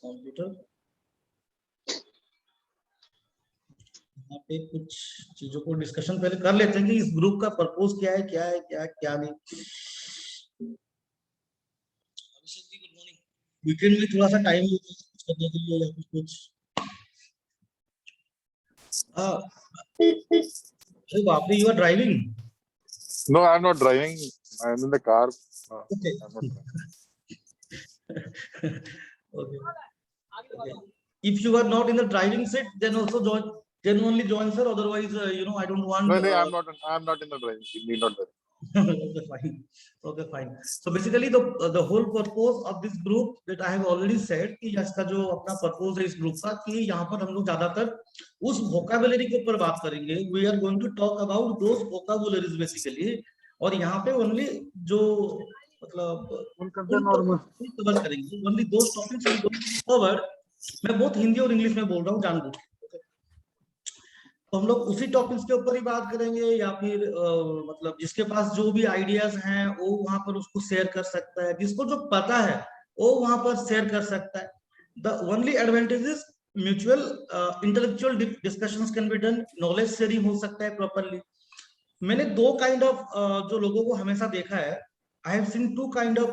Computer यहाँ पे कुछ चीजों को डिस्कशन पहले कर लेते हैं कि इस ग्रुप का पर्पस क्या है, क्या है, क्या क्या नहीं। वीकेंड में थोड़ा सा टाइम कुछ करने के लिए या कुछ अरे बाप रे, you are driving? No, I'm not driving. I'm in the car. Okay. I'm not driving. Okay. Okay. If you are not in the driving seat, then also join. Then only join, sir. Otherwise, I don't want. No, I'm not. I'm not in the driving seat. Need not drive. Okay, fine. Okay, fine. So basically, the whole purpose of this group that I have already said कि इसका जो अपना purpose है इस group का कि यहाँ पर हम लोग ज्यादातर उस vocabulary के ऊपर बात करेंगे. We are going to talk about those vocabularies basically. और यहाँ पे only जो मतलब कवर करेंगे. Only those topics we going to cover. मैं बहुत हिंदी और इंग्लिश में बोल रहा हूँ जानबूझ के. तो हम लोग उसी टॉपिक्स के ऊपर ही बात करेंगे या फिर मतलब जिसके पास जो भी आइडियाज हैं वो वहां पर उसको शेयर कर सकता है, जिसको जो पता है वो वहां पर शेयर कर सकता है. The only advantage is mutual intellectual discussions can be done, knowledge sharing हो सकता है प्रॉपर्ली. मैंने दो काइंड ऑफ जो लोगों को हमेशा देखा है, I have seen two kind of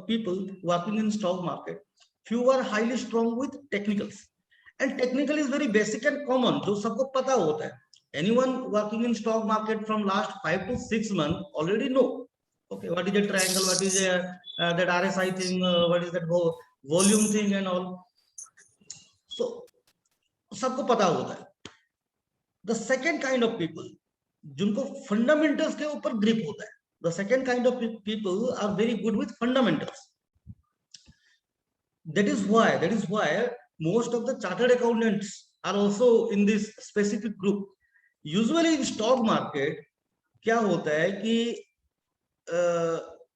people working in stock market. Few are highly strong with technicals. And technical is very basic and common, जो सबको पता होता है. Anyone working in stock market from last 5 to 6 months already know. Okay, what is a triangle? What is that RSI thing? What is that volume thing and all? So सबको पता होता है. The second kind of people, जिनको fundamentals के ऊपर grip होता है. The second kind of people are very good with fundamentals. That is why most of the chartered accountants are also in this specific group. Usually in stock market क्या होता है कि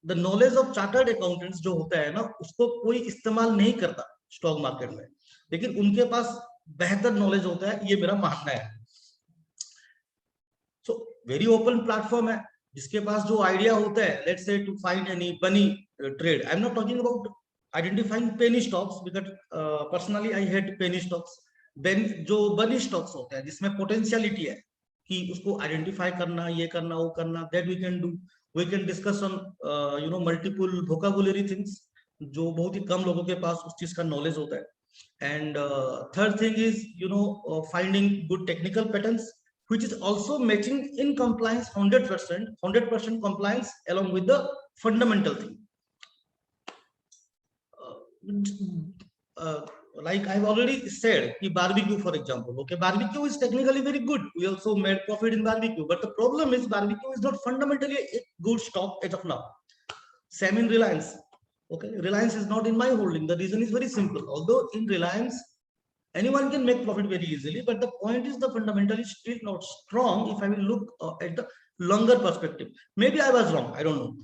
the knowledge of chartered accountants जो होता है ना, उसको कोई इस्तेमाल नहीं करता स्टॉक मार्केट में, लेकिन उनके पास बेहतर नॉलेज होता है, ये मेरा मानना है. सो वेरी ओपन प्लेटफॉर्म है. जिसके पास जो आइडिया होता है, let's say to find any bunny trade. I am not talking about identifying penny stocks because personally I hate penny stocks. Then जो bunny stocks होते हैं जिसमें potentiality है कि उसको identify करना, ये करना, वो करना, that we can do. We can discuss on multiple vocabulary things जो बहुत ही कम लोगों के पास उस चीज का knowledge होता है. And third thing is finding good technical patterns which is also matching in compliance 100% compliance along with the fundamental thing. Like I've already said, barbecue for example. Okay, barbecue is technically very good. We also made profit in barbecue, but the problem is barbecue is not fundamentally a good stock as of now. Same in Reliance. Okay, Reliance is not in my holding. The reason is very simple. Although in Reliance anyone can make profit very easily, but the point is the fundamental is still not strong. If I will look at the longer perspective, maybe I was wrong, I don't know.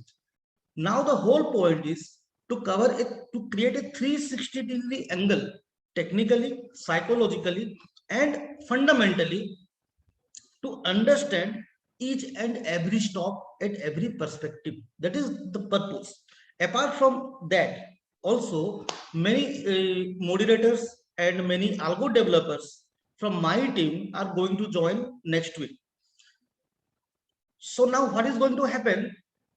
Now the whole point is to cover it, to create a 360-degree angle, technically, psychologically, and fundamentally, to understand each and every stock at every perspective. That is the purpose. Apart from that, also many moderators and many algo developers from my team are going to join next week. So now what is going to happen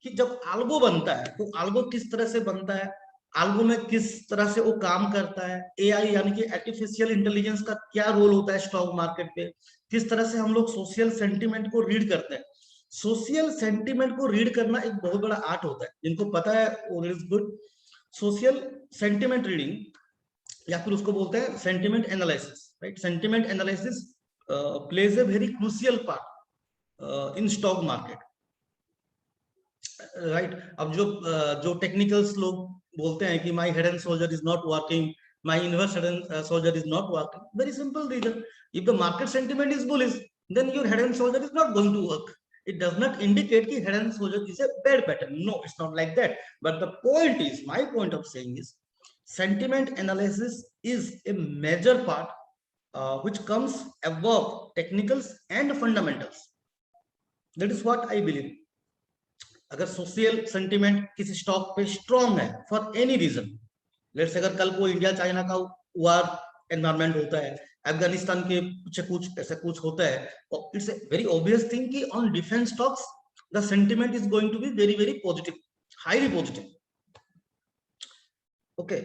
कि जब आल्गो बनता है तो आल्गो किस तरह से बनता है, आल्गो में किस तरह से वो काम करता है, एआई यानी कि आर्टिफिशियल इंटेलिजेंस का क्या रोल होता है स्टॉक मार्केट पे, किस तरह से हम लोग सोशल सेंटीमेंट को रीड करते हैं. सोशल सेंटीमेंट को रीड करना एक बहुत बड़ा आर्ट होता है. जिनको पता है वो is good. Social sentiment reading या फिर उसको बोलते हैं sentiment analysis, right. Sentiment analysis plays a very crucial part in stock market, right. अब जो टेक्निकल्स लोग बोलते हैं कि my head and shoulder is not working, my inverse head and shoulder is not working, very simple reason. If the market sentiment is bullish, then your head and shoulder is not going to work. It does not indicate कि head and shoulder is a bad pattern. No, it's not like that. But the point is, my point of saying is, sentiment analysis is a major part which comes above technicals and fundamentals. That is what I believe. अगर social sentiment किसी stock पे strong है for any reason, let's अगर कल को India China का वार environment होता है, अफगानिस्तान के पीछे कुछ ऐसा कुछ होता है, it's a very obvious thing कि on defence stocks the sentiment is going to be very very positive, highly positive. Okay,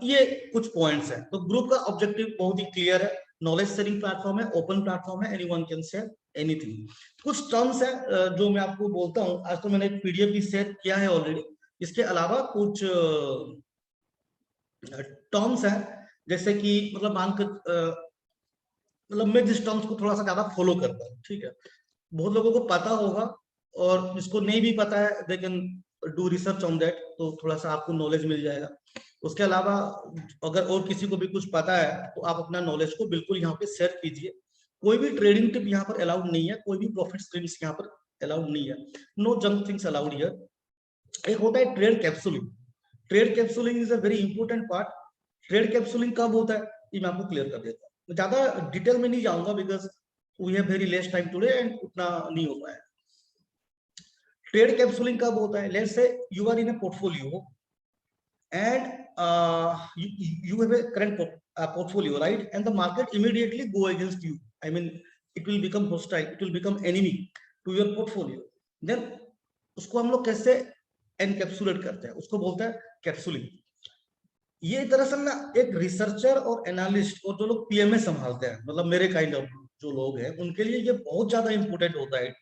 ये कुछ पॉइंट्स हैं। तो ग्रुप का ऑब्जेक्टिव बहुत ही क्लियर है, नॉलेज शेयरिंग प्लेटफॉर्म है, ओपन प्लेटफॉर्म है, एनीवन कैन शेयर एनीथिंग। कुछ टर्म्स है जो मैं आपको बोलता हूं, आज तो मैंने एक पीडीएफ भी शेयर किया है ऑलरेडी, इसके अलावा कुछ टर्म्स है, जैसे कि मतलब मतलब मैं जिस टर्म्स को थोड़ा सा ज्यादा फॉलो करता हूँ, ठीक है, बहुत लोगों को पता होगा, और जिसको नहीं भी पता है they can do research on that, तो थोड़ा सा आपको नॉलेज मिल जाएगा। उसके अलावा अगर और किसी को भी कुछ पता है तो आप अपना नॉलेज को बिल्कुल यहाँ पे शेयर कीजिए। कोई भी ट्रेडिंग टिप यहाँ पर अलाउड नहीं है, कोई भी प्रॉफिट स्ट्रीम्स यहाँ पर अलाउड नहीं है, no junk things allowed here. एक होता है trade capsuling. Trade capsuling is a very important part. Trade capsuling कब होता है ये मैं आपको क्लियर कर देता हूँ, मैं ज्यादा डिटेल में नहीं जाऊंगा because we have very less time today and उतना नहीं हो पाया। ट्रेड कैप्सूलिंग कब होता है, let's say you are in a portfolio and you have a current portfolio, right, and the market immediately go against you, I mean it will become hostile, it will become enemy to your portfolio, then उसको हम लोग कैसे encapsulate करते हैं, उसको बोलते हैं कैप्सूलिंग। ये दरअसल ना एक रिसर्चर और एनालिस्ट और जो लोग पीएमए संभालते हैं, मतलब मेरे काइंड ऑफ जो लोग हैं, उनके लिए ये बहुत ज्यादा इंपॉर्टेंट होता है।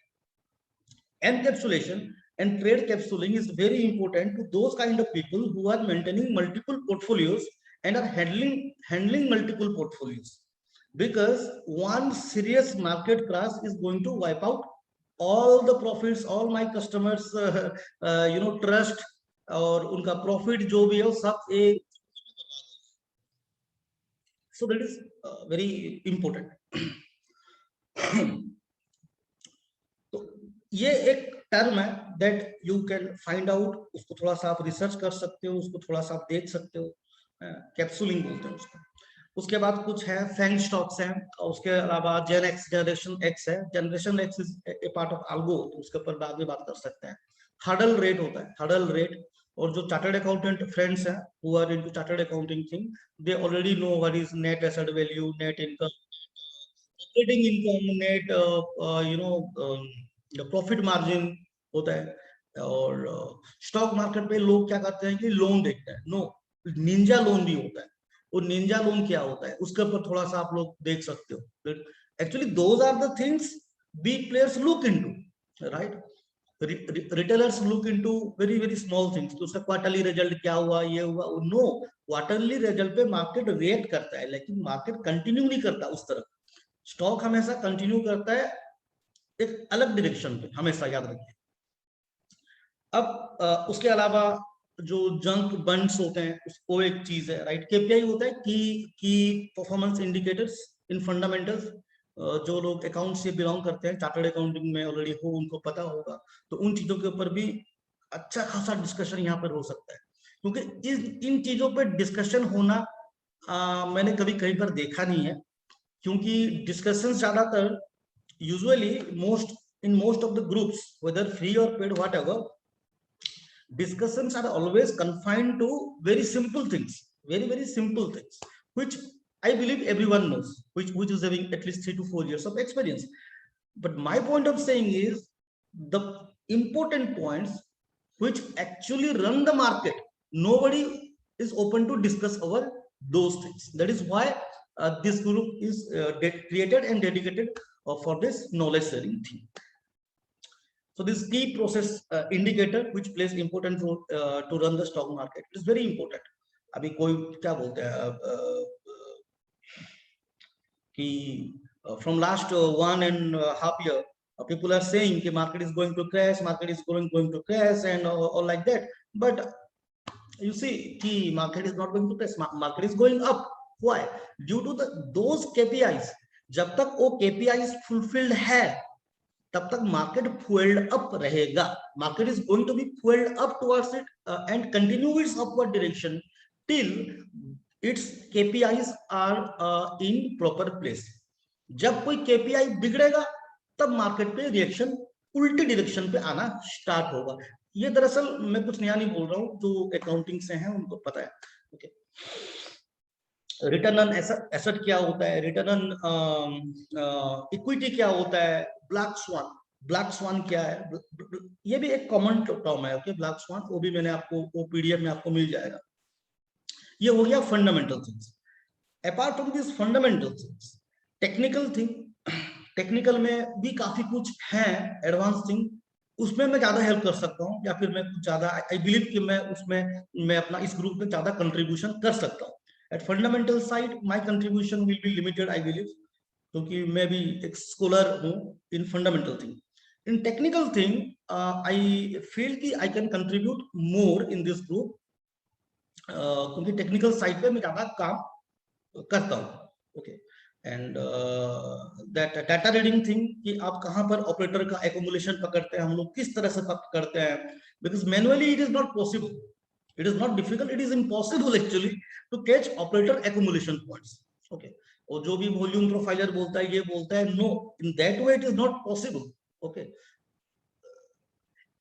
Encapsulation and trade capsuling is very important to those kind of people who are maintaining multiple portfolios and are handling multiple portfolios, because one serious market crash is going to wipe out all the profits, all my customers trust और उनका profit जो भी है सब एक, so that is very important। तो ये एक टर्म है that you can find out, उसको थोड़ा सा आप रिसर्च कर सकते हो, उसको थोड़ा सा आप देख सकते हो, कैप्सूलिंग बोलते हैं उसको। उसके बाद कुछ है फैंग स्टॉक्स हैं, और उसके अलावा जनरेशन एक्स है, generation x is a part of algo, तो उसके ऊपर बाद में बात कर सकते हैं। हडल रेट होता है, हडल रेट, और जो चार्टर्ड अकाउंटेंट फ्रेंड्स हैं who are into chartered accounting thing, they already know what is net asset value, net income, operating income, net profit margin होता है। और स्टॉक मार्केट पे लोग क्या करते हैं कि लोन देखते हैं, नो, निंजा लोन भी होता है। वो निंजा लोन क्या होता है उसके ऊपर थोड़ा सा आप लोग देख सकते हो। Actually those are the things big players look into, right, retailers look into very very small things, तो उसका क्वार्टरली रिजल्ट क्या हुआ, ये हुआ, नो, क्वार्टरली रिजल्ट पे मार्केट रिएक्ट करता है, लेकिन मार्केट कंटिन्यू नहीं करता उस तरफ। स्टॉक हमेशा कंटिन्यू करता है एक अलग डायरेक्शन पे, हमेशा याद रखिए। अब उसके अलावा जो जंक बंड्स होते हैं वो एक चीज है, राइट। केपीआई होता है की परफॉर्मेंस इंडिकेटर्स इन फंडामेंटल्स। जो लोग अकाउंट से बिलोंग करते हैं, चार्टर्ड अकाउंटिंग में ऑलरेडी हो, उनको पता होगा, तो उन चीजों के ऊपर भी अच्छा खासा डिस्कशन यहाँ पर हो सकता है, क्योंकि इन चीजों पर डिस्कशन होना मैंने कभी कहीं पर देखा नहीं है, क्योंकि डिस्कशन ज्यादातर usually most of the groups, whether free or paid, whatever, discussions are always confined to very simple things, very very simple things, which I believe everyone knows, which is having at least 3 to 4 years of experience. But my point of saying is the important points which actually run the market, nobody is open to discuss over those things. That is why this group is created and dedicated for this knowledge sharing thing. So this key process indicator which plays important role to run the stock market is very important. अभी कोई क्या बोलते हैं कि from last 1.5 year people are saying कि market is going to crash, market is going to crash and all like that, but you see कि market is not going to crash, market is going up. Why? Due to those KPIs. जब तक वो KPIs fulfilled है तब तक market fueled up रहेगा, market is going to be fueled up towards it and continue its upward direction till its KPIs are in proper place. जब कोई KPI बिगड़ेगा तब मार्केट पे रिएक्शन उल्टी डायरेक्शन पे आना स्टार्ट होगा। ये दरअसल मैं कुछ नया नहीं बोल रहा हूँ, जो अकाउंटिंग से हैं उनको पता है। ओके, रिटर्न ऑन एसेट क्या होता है, रिटर्न ऑन इक्विटी क्या होता है, ब्लैक स्वान क्या है, ये भी एक कॉमन टर्म है। ओके, ब्लैक स्वान, वो भी मैंने आपको वो पीडीएफ में आपको मिल जाएगा। ये हो गया fundamental things. Apart from this fundamental things, technical thing, technical में भी काफी कुछ है, एडवांस थिंग, उसमें मैं ज्यादा हेल्प कर सकता हूँ, या फिर मैं कुछ ज्यादा, आई बिलीव कि मैं उसमें मैं अपना इस ग्रुप में ज्यादा कंट्रीब्यूशन कर सकता हूँ। At fundamental side my contribution will be limited, I believe, क्योंकि मैं भी एक स्कॉलर हूँ in fundamental thing. In technical thing I feel कि I can contribute more in this group, क्योंकि टेक्निकल साइड पे मैं ज्यादा काम करता हूँ। Okay, and that data reading thing, कि आप कहाँ पर ऑपरेटर का एक्यूमुलेशन पकड़ते हैं, हम लोग किस तरह से पकड़ते हैं, because manually it is not possible, it is not difficult, it is impossible actually to catch operator accumulation points. Okay, और जो भी वॉल्यूम प्रोफाइलर बोलता है, ये बोलता है, no, in that way it is not possible. Okay,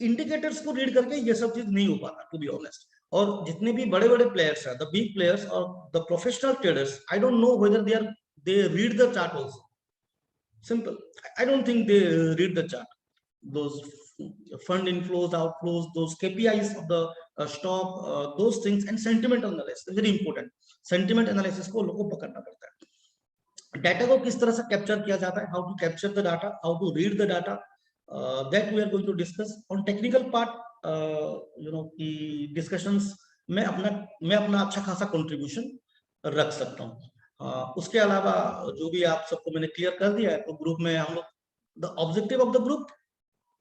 indicators को read करके ये सब चीज नहीं हो पाता, टू बी ऑनेस्ट। और जितने भी बड़े बड़े प्लेयर्स हैं, द बिग प्लेयर्स और the professional traders, I don't know whether they read the chart also. Simple. I don't think they read the chart. Those fund inflows, outflows, those KPIs of the stock, those things, and sentiment analysis is very important. Sentiment analysis को लोगों को पकड़ना पड़ता है। Data को किस तरह से कैप्चर किया जाता है, how to capture the data, how to read the data, that we are going to discuss. On technical part, की discussions में अपना अच्छा खासा contribution रख सकता हूँ। उसके अलावा जो भी आप सबको मैंने क्लियर कर दिया है, तो ग्रुप में हम लोग, the objective of the group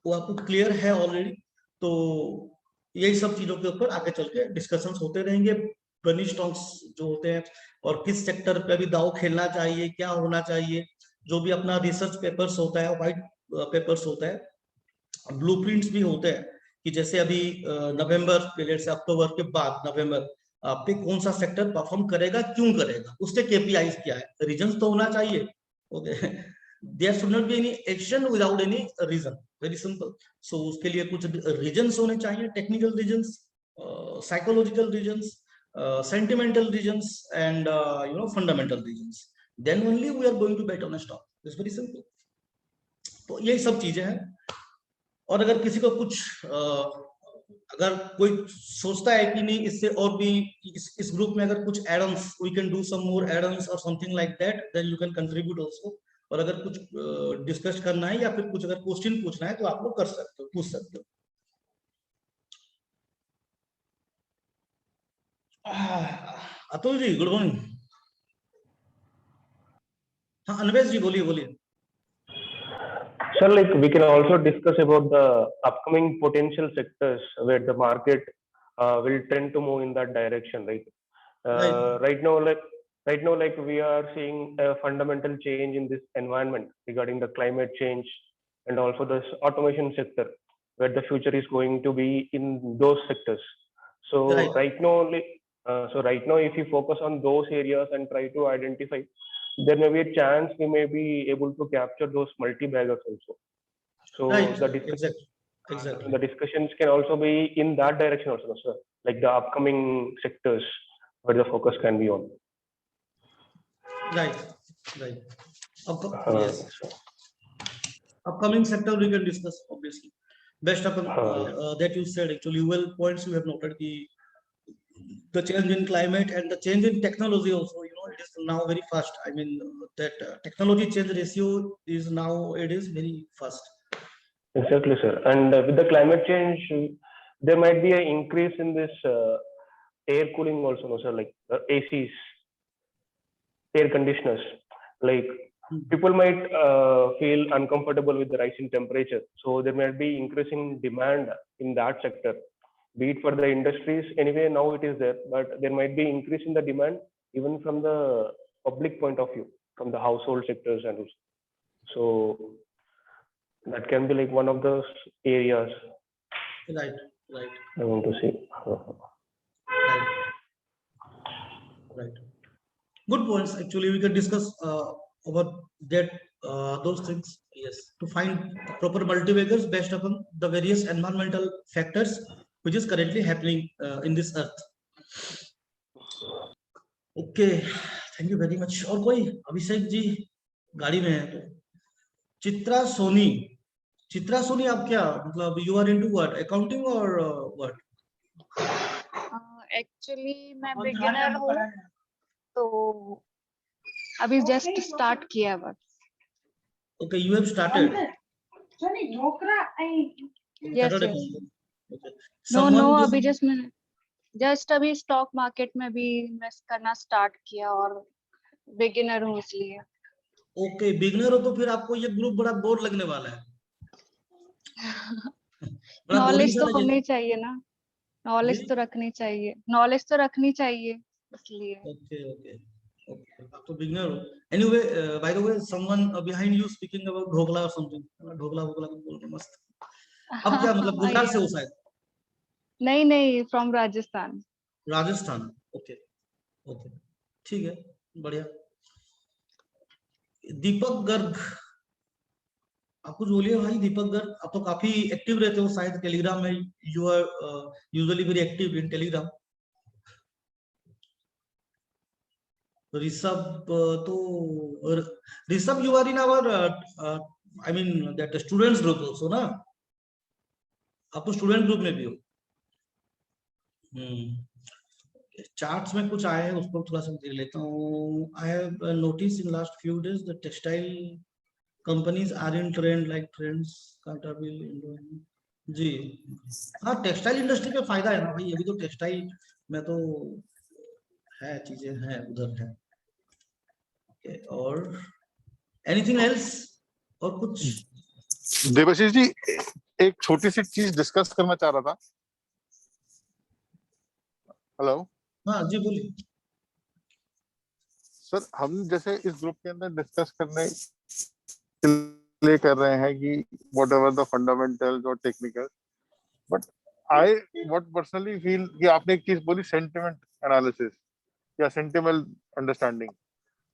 वो आपको क्लियर है ऑलरेडी, तो यही सब चीजों के ऊपर आगे चल के डिस्कशंस होते रहेंगे, बनी स्टॉक्स जो होते हैं, और किस सेक्टर पे भी दाव खेलना चाहिए, क्या होना चाहिए, जो भी अपना रिसर्च पेपर्स होता है, व्हाइट पेपर्स होता है, ब्लूप्रिंट्स भी होते हैं, कि जैसे अभी नवंबर पीरियड से अक्टूबर के बाद नवंबर पे कौन सा सेक्टर परफॉर्म करेगा, क्यों करेगा, उसके केपीआईज क्या है, रीजंस तो होना चाहिए। Okay, there should not be any action without any reason, very simple. So उसके लिए कुछ रीजंस होने चाहिए, technical reasons, psychological reasons, sentimental reasons, and fundamental reasons, then only we are going to bet on a stock, it's very simple. तो यही सब चीजें हैं। और अगर किसी को कुछ अगर कोई सोचता है कि नहीं, इससे और भी इस ग्रुप में अगर कुछ add-ons, we can do some more add-ons और something like that, then you can contribute also. और अगर कुछ डिस्कस करना है या फिर कुछ अगर क्वेश्चन पूछना है, तो आप लोग कर सकते हो, पूछ सकते हो। Atul ji, good morning. हाँ, अनवेश जी, बोलिए बोलिए। Sir, like we can also discuss about the upcoming potential sectors where the market will tend to move in that direction, right? Right now, like we are seeing a fundamental change in this environment regarding the climate change and also this automation sector, where the future is going to be in those sectors. So right now, if you focus on those areas and try to identify, there may be a chance we may be able to capture those multi-baggers also. So the discussions can also be in that direction also, sir. Like the upcoming sectors where the focus can be on. Right. Yes. Upcoming sector we can discuss, obviously. Best of that you said, actually, well points you have noted, the change in climate and the change in technology also, it is now very fast. I mean, that technology change ratio is now, it is very fast. Exactly, sir. And with the climate change, there might be an increase in this air cooling also, no, sir, like ACs, air conditioners. Like people might feel uncomfortable with the rising temperature. So there might be increasing demand in that sector, be it for the industries. Anyway, now it is there, but there might be increase in the demand even from the public point of view, from the household sectors and also. So that can be like one of those areas. Right. I want to see. Right. Good points. Actually, we can discuss about that, those things. Yes, to find proper multi-baggers based upon the various environmental factors which is currently happening in this earth. Okay, thank you very much. और कोई? अभिषेक जी गाड़ी में है तो। चित्रा सोनी, चित्रा सोनी, आप क्या मतलब you are into what, accounting और व्हाट? एक्चुअली मैं बिगिनर हूँ, तो अभी जस्ट स्टार्ट किया बस। Okay, you have started. Yes Saturday yes. morning. Okay. No Someone who- अभी जस्ट अभी स्टॉक मार्केट में भी इन्वेस्ट करना स्टार्ट किया और बिगिनर हूँ इसलिए। ओके, बिगनर हो तो फिर आपको ये ग्रुप बड़ा बोर लगने वाला है। बड़ा बोरिंग नॉलेज सा तो लगेगा। होनी चाहिए ना, नॉलेज जी? तो रखनी चाहिए, नॉलेज तो रखनी चाहिए इसलिए। ओके ओके ओके, आप तो बिगनर हो। Anyway, by the way, someone behind you speaking about dhokla और समथिंग। ढोकला वोकला कुछ बोल रहे हैं, मस्त। अब क्या मतलब गुजरात से हो शायद? नहीं, from Rajasthan. Rajasthan. Okay okay, ठीक है, बढ़िया। दीपक गर्ग, आप कुछ बोलिए भाई। दीपक गर्ग, आप तो काफी एक्टिव रहते हो शायद टेलीग्राम में। You are usually very active in Telegram. Rishabh, Rishabh, you are in our, I mean that students group also ना? आप तो स्टूडेंट ग्रुप में भी हो। चार्ट्स में कुछ आया है, उसको थोड़ा सा देख लेता हूँ। I have notice in last few days the textile companies are in trend like trends Cantabil. जी हाँ, टेक्सटाइल इंडस्ट्री पे फायदा है ना भाई, अभी तो टेक्सटाइल में तो है, चीजें हैं, उधर है। ओके, और एनीथिंग एल्स? और कुछ? देवाशीष जी, एक छोटी सी चीज डिस्कस करना चाह रहा था। हेलो हाँ जी, बोलिए। सर, हम जैसे इस ग्रुप के अंदर डिस्कस करने के लिए कर रहे हैं कि व्हाट एवर द फंडामेंटल्स और technical, but I what personally feel कि आपने एक चीज बोली, सेंटिमेंट एनालिसिस या सेंटिमेंटल अंडरस्टैंडिंग।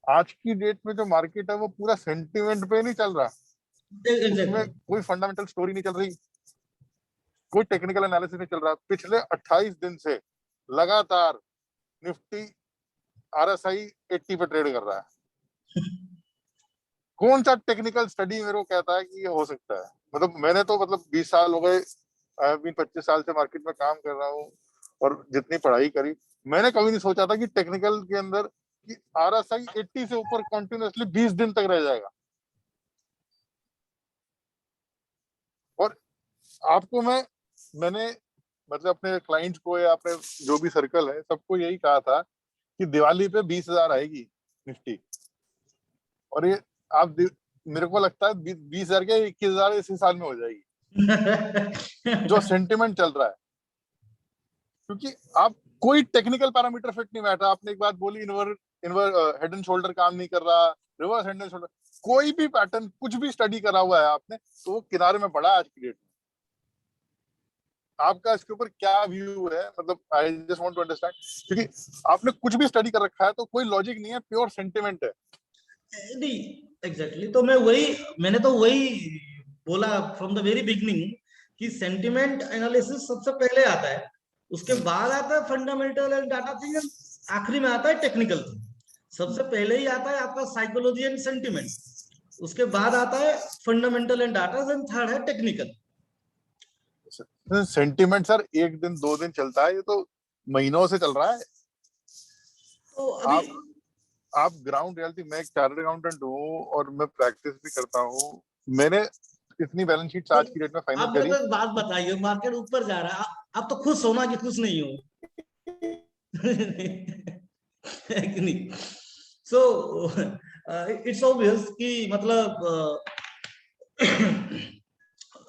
आज की डेट में जो मार्केट है वो पूरा सेंटिमेंट पे नहीं चल रहा, उसमें एग्जैक्टली। कोई फंडामेंटल स्टोरी नहीं चल रही, कोई टेक्निकल एनालिसिस नहीं चल रहा। पिछले 28 दिन से लगातार निफ्टी आरएसआई 80 पे ट्रेड कर रहा है। कौन सा टेक्निकल स्टडी मेरे को कहता है कि ये हो सकता है? मतलब मैंने तो 20 साल हो गए, आई हैव बीन 25 साल से मार्केट में काम कर रहा हूँ, और जितनी पढ़ाई करी, मैंने कभी नहीं सोचा था कि टेक्निकल के अंदर कि आरएसआई 80 से ऊपर कंटिन्यूअसली 20 दिन तक रह जाएगा। और आपको मैंने मतलब अपने क्लाइंट को या अपने जो भी सर्कल है सबको यही कहा था कि दिवाली पे 20,000 आएगी निफ्टी, और ये आप मेरे को लगता है 20,000 के 21,000 इसी साल में हो जाएगी, जो सेंटिमेंट चल रहा है। क्योंकि आप कोई टेक्निकल पैरामीटर फिट नहीं बैठ रहा। आपने एक बात बोली, हेड एंड शोल्डर काम नहीं कर रहा, रिवर्स हेड एंड शोल्डर, कोई भी पैटर्न कुछ भी स्टडी करा हुआ है आपने तो वो किनारे में पड़ा आज की डेट में। आपका इसके ऊपर क्या व्यू है? मतलब I just want to understand, क्योंकि आपने कुछ भी स्टडी कर रखा है तो कोई लॉजिक नहीं है, प्योर सेंटिमेंट है। नहीं, एग्जैक्टली, तो मैंने तो वही बोला फ्रॉम द वेरी बिगनिंग कि सेंटिमेंट एनालिसिस सबसे पहले आता है, उसके बाद आता है फंडामेंटल एंड डाटा थिंग, आखिरी में आता है टेक्निकल थिंग। सबसे पहले ही आता है आपका साइकोलॉजी एंड सेंटिमेंट, उसके बाद आता है fundamental and data, and third है टेक्निकल। सेंटिमेंट सर एक दिन 2 दिन चलता है, ये तो महीनों से चल रहा है। तो अभी आप ग्राउंड रियलिटी, मैं एक चार्टर्ड अकाउंटेंट हूँ और मैं प्रैक्टिस भी करता हूँ। मैंने इतनी बैलेंस शीट आज की डेट में फाइनल आप मेरे करी। को एक बात बताइए, मार्केट ऊपर जा रहा है, आप तो खुश हो ना कि खुश नहीं हो? है कि नहीं? सो इट्स ऑब्वियस कि मतलब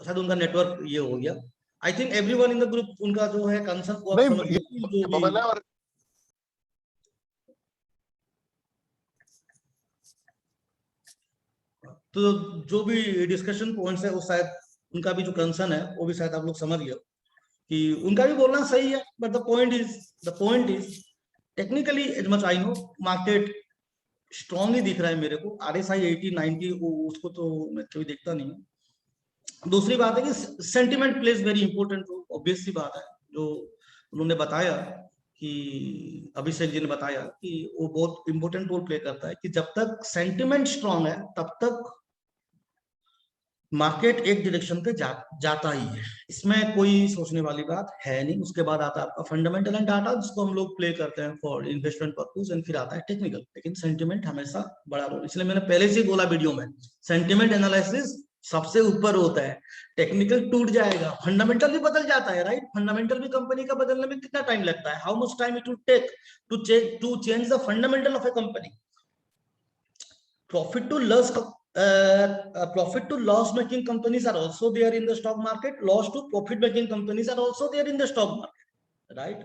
शायद उनका नेटवर्क ये हो गया। I think everyone in the group, उनका जो है कंसर्न को आप समझ नहीं, गए जो भी। बबल है। और तो जो भी डिस्कशन पॉइंट्स है वो शायद उनका भी जो कंसर्न है वो भी शायद आप लोग समझ गए कि उनका भी बोलना सही है। But the point is technically as much I know market strong ही दिख रहा है मेरे को। RSI 80 90 उसको तो मैं कभी देखता नहीं हूँ। दूसरी बात है कि sentiment plays very important role, obvious सी बात है जो उन्होंने बताया कि अभिषेक जी ने बताया कि वो बहुत इंपॉर्टेंट रोल प्ले करता है कि जब तक सेंटिमेंट स्ट्रांग है तब तक मार्केट एक डायरेक्शन पे जाता ही है, इसमें कोई सोचने वाली बात है नहीं। उसके बाद आता है आपका फंडामेंटल एंड डाटा, जिसको हम लोग प्ले करते हैं फॉर इन्वेस्टमेंट पर्पस, एंड फिर आता है टेक्निकल। लेकिन सेंटिमेंट हमेशा बड़ा रोल, इसलिए मैंने पहले से ही बोला वीडियो में, सेंटिमेंट एनालिसिस सबसे ऊपर होता है। टेक्निकल टूट जाएगा, फंडामेंटल भी बदल जाता है, राइट? फंडामेंटल भी कंपनी का बदलने में कितना टाइम लगता है? How much time it will take to change the fundamental of a company? Profit to loss profit to loss making companies are also there in the stock market. Loss to profit making companies are also there in the stock market, right?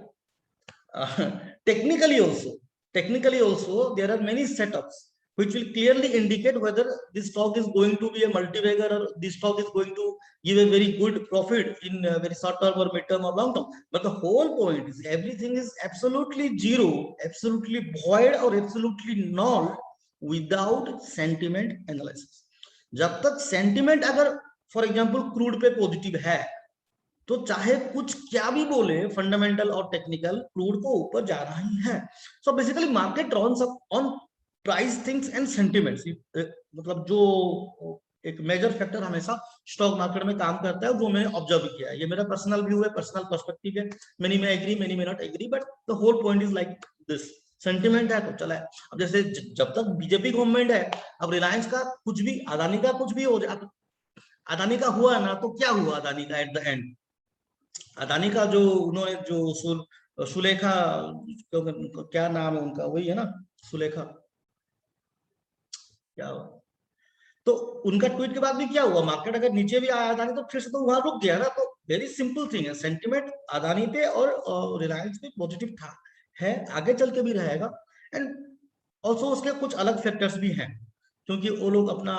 Technically also there are many setups which will clearly indicate whether this stock is going to be a multi-bagger or this stock is going to give a very good profit in a very short term or mid term or long term. But the whole point is everything is absolutely zero, absolutely void or absolutely null without sentiment analysis. जब तक sentiment अगर for example crude पे positive है तो चाहे कुछ क्या भी बोले फंडामेंटल और टेक्निकल, क्रूड को ऊपर जाना ही है। So basically market runs on price things and sentiments. मतलब जो एक मेजर फैक्टर हमेशा स्टॉक मार्केट में काम करता है, वो मैंने ऑब्जर्व किया है। ये मेरा पर्सनल व्यू है, पर्सनल पर्सपेक्टिव है, many may agree many may not agree, but the whole point is like this. Sentiment है तो चला है। अब जैसे जब तक बीजेपी गवर्नमेंट है, अब रिलायंस का कुछ भी, अदानी का कुछ भी हो जाए, अदानी का हुआ ना तो क्या हुआ अदानी का एट द एंड? अदानी का जो उन्होंने जो सुलेखा, क्या नाम है उनका, वही है ना सुलेखा, क्या हुआ? तो उनका ट्वीट के बाद भी क्या हुआ? मार्केट अगर नीचे भी आया अदानी तो फिर से तो वहां रुक गया ना। तो वेरी सिंपल थिंग है, सेंटिमेंट अदानी पे और रिलायंस पे पॉजिटिव था, है, आगे चल के भी रहेगा। एंड ऑल्सो उसके कुछ अलग फैक्टर्स भी हैं, क्योंकि वो लोग अपना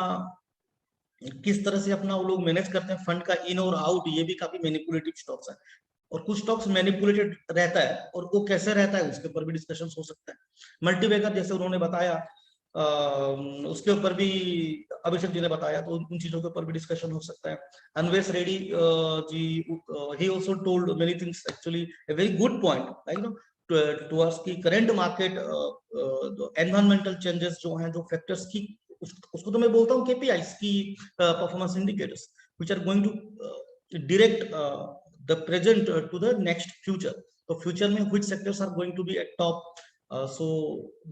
किस तरह से अपना वो लोग मैनेज करते हैं फंड का इन और आउट, ये भी काफी मैनिपुलेटिव स्टॉक्स है। और कुछ स्टॉक्स मैनिपुलेटेड रहता है, और वो कैसे रहता है उसके ऊपर भी डिस्कशन हो सकता है। मल्टीबैगर जैसे उन्होंने बताया, उसके ऊपर भी अभिषेक जी ने बताया, तो उन चीजों के ऊपर भी डिस्कशन हो सकता है। Anvesh Reddy ji, he also told many things, actually a very good point, like, you know, towards की करंट मार्केट एनवायरमेंटल चेंजेस जो हैं, जो फैक्टर्स की, उसको तो मैं बोलता हूँ केपीआईज की, performance indicators which are going to direct the present to the next future. तो फ्यूचर में which sectors are going to be at top, so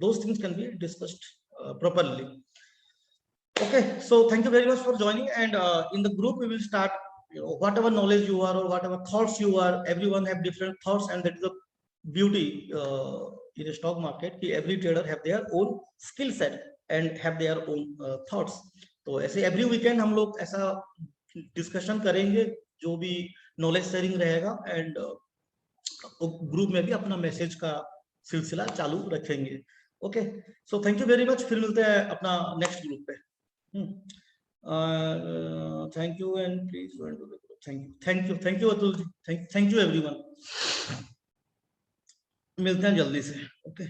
those things can be discussed properly. Okay, so thank you very much for joining, and in the group we will start, you know, whatever knowledge you are or whatever thoughts you are, everyone have different thoughts, and that is the beauty in the stock market कि every trader have their own skill set and have their own thoughts. तो ऐसे every weekend हम लोग ऐसा discussion करेंगे, जो भी knowledge sharing रहेगा, एंड ग्रुप में भी अपना मैसेज का सिलसिला चालू रखेंगे। Okay, so thank you very much, फिर मिलते हैं अपना नेक्स्ट ग्रुप पे। Thank you and please thank you Atul ji, thank you everyone, मिलते हैं जल्दी से। ओके।